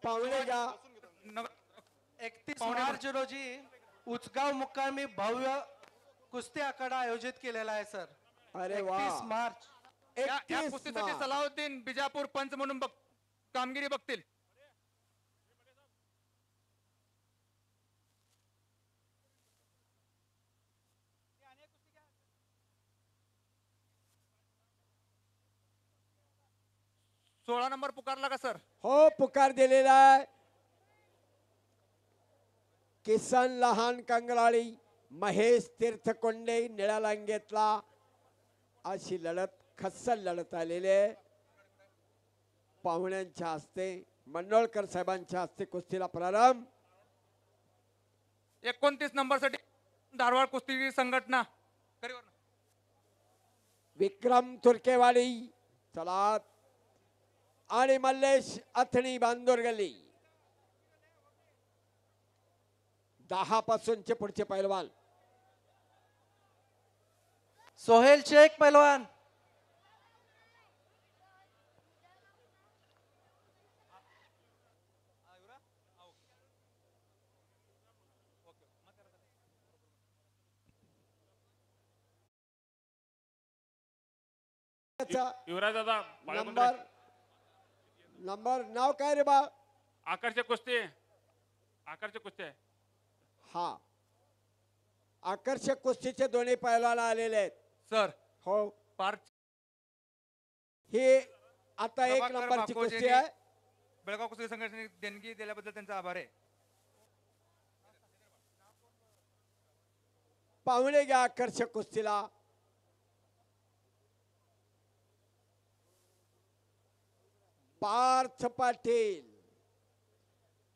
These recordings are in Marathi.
पाहुणे घ्या. 31 मार्च रोजी उचगाव मुक्कामी भव्य कुस्ती आखाडा आयोजित केलेला आहे सर. अरे वा. 31 मार्च. या 31 कुस्तीसाठी मार्च. सलाउद्दीन बिजापूर पंच म्हणून कामगिरी बघतील. सोळा नंबर पुकारला का सर? हो पुकार दिलेला आहे. किसन लहान कंगराळी महेश तीर्थकोंडे निळ्या लांगेतला अशी लढत खस्सल लढत आलेली आहे. पाहुण्यांच्या हस्ते मंडोळकर साहेबांच्या हस्ते कुस्तीला प्रारंभ. 29 नंबर साठी धारवाड कुस्ती संघटना विक्रम तुर्केवाडी चला आणि मल्लेश अथणी बांदोर गल्ली 10 पासूनचे पुढचे पैलवान. सोहेल शेख पैलवान. युवराज दादा नंबर नंबर नाव काय रे बा? आकर्षक कुस्ती आहे. हा आकर्षक कुस्तीचे दोन्ही पैलवान आलेले आहेत सर. हो. पार्थ ही आता 1 प्रभाकर नंबरची बाकोजे कुस्ती आहे. बेळगाव कुस्ती संघटनेने देणगी दिल्याबद्दल त्यांचा आभार आहे. पाहुणे घ्या आकर्षक कुस्तीला. पार्थ पाटील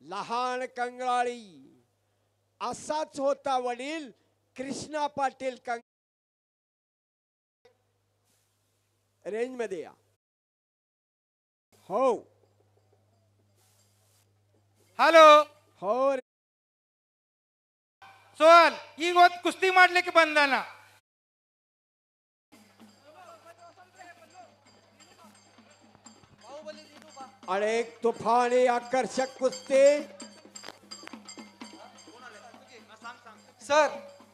लहान कंगराळी असाच होता वडील कृष्णा पाटील रेंज मध्ये या. हो हॅलो हो सोहल ಈ ಗೊತ್ತು ಕುಸ್ತಿ ಮಾಡ್ಲಿಕ್ಕೆ ಬಂದಾನ. आणि एक तुफानी आकर्षक कुस्ती. सर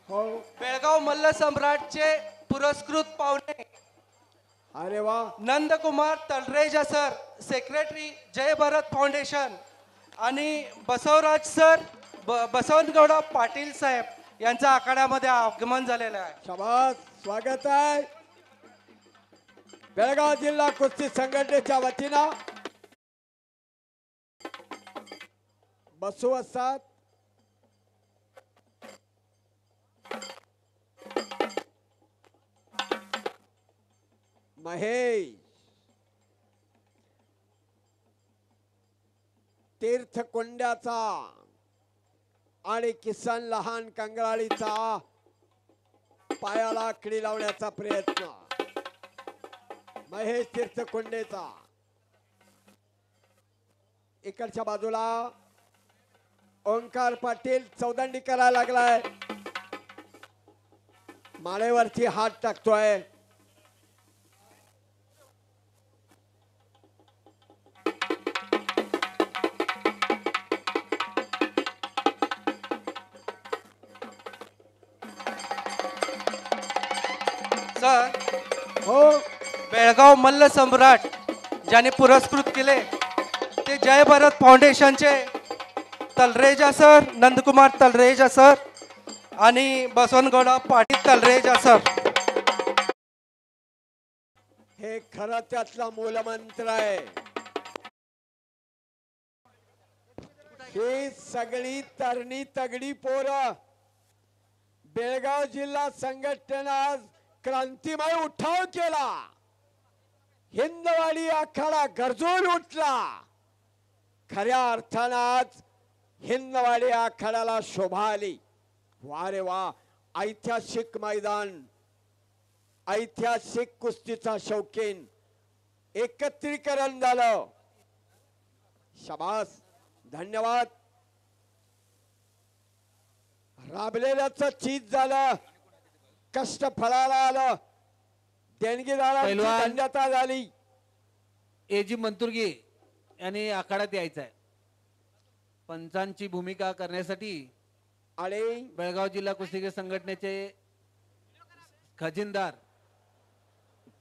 हो बेळगाव मल्ल सम्राटचे पुरस्कृत पाहुणे अरे वा. नंदकुमार तलरेजा सर सेक्रेटरी जय भारत फाउंडेशन आणि बसवराज सर बसवनगौडा पाटील साहेब यांच्या आखाड्यामध्ये आगमन झालेलं आहे. शाबास स्वागत आहे. बेळगाव जिल्हा कुस्ती संघटनेच्या वतीनं बसू असतात. महेश तीर्थकोंड्याचा आणि किसन लहान कंगराळीचा पायाला कडी लावण्याचा प्रयत्न. महेश तीर्थकोंडेचा इकडच्या बाजूला ओंकार पाटील चौदंडी करायला लागलाय. माळेवरती हात टाकतोय. सर हो बेळगाव मल्ल सम्राट ज्यांनी पुरस्कृत केले ते जय भारत फाउंडेशनचे तलरेजा सर नंदकुमार तलरेजा सर आणि बसवनगौडा पाटील तलरेजा सर. हे खरं त्यातला मूलमंत्र आहे. ही सगळी तरणी तगडी पोरं बेळगाव जिल्हा संघटना क्रांतिमय उठाव केला. हिंदवाडी आखाडा गरजून उठला. खऱ्या अर्थानं हिंदवाडी आखाड्याला शोभा आली. वा रे वा. ऐतिहासिक मैदान, ऐतिहासिक कुस्तीचा शौकीन एकत्रीकरण झालं. शाबास धन्यवाद. राबलेल्याचं चीज झालं. कष्ट फळाला आलं. देणगीदारांची धन्यता झाली. एजी मंतुर्गी यांनी आखाड्यात यायचं आहे. पंचांची भूमिका करण्यासाठी आणि बेळगाव जिल्हा कुस्तीगीर संघटनेचे खजिनदार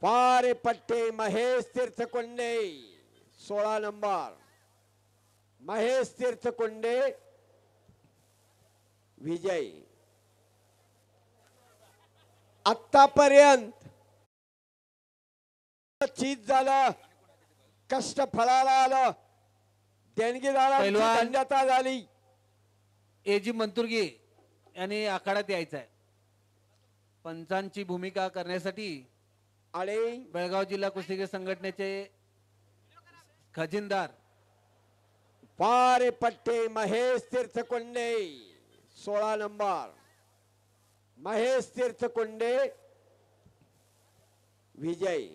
पारे पट्टे महेश तीर्थकुंडे 16 नंबर महेश तीर्थकुंडे विजय. आतापर्यंत चीज झालं, कष्ट फळाला आलं, देणगीदारांची पैलवान धन्यता झाली. एजी मंतुर्गे यांनी आखाड्यात यायचं आहे. पंचांची भूमिका करण्यासाठी आणि बेळगाव जिल्हा कुस्तीगीर संघटनेचे खजिनदार पारे पट्टे महेश तीर्थकुंडे 16 नंबर महेश तीर्थकुंडे विजय.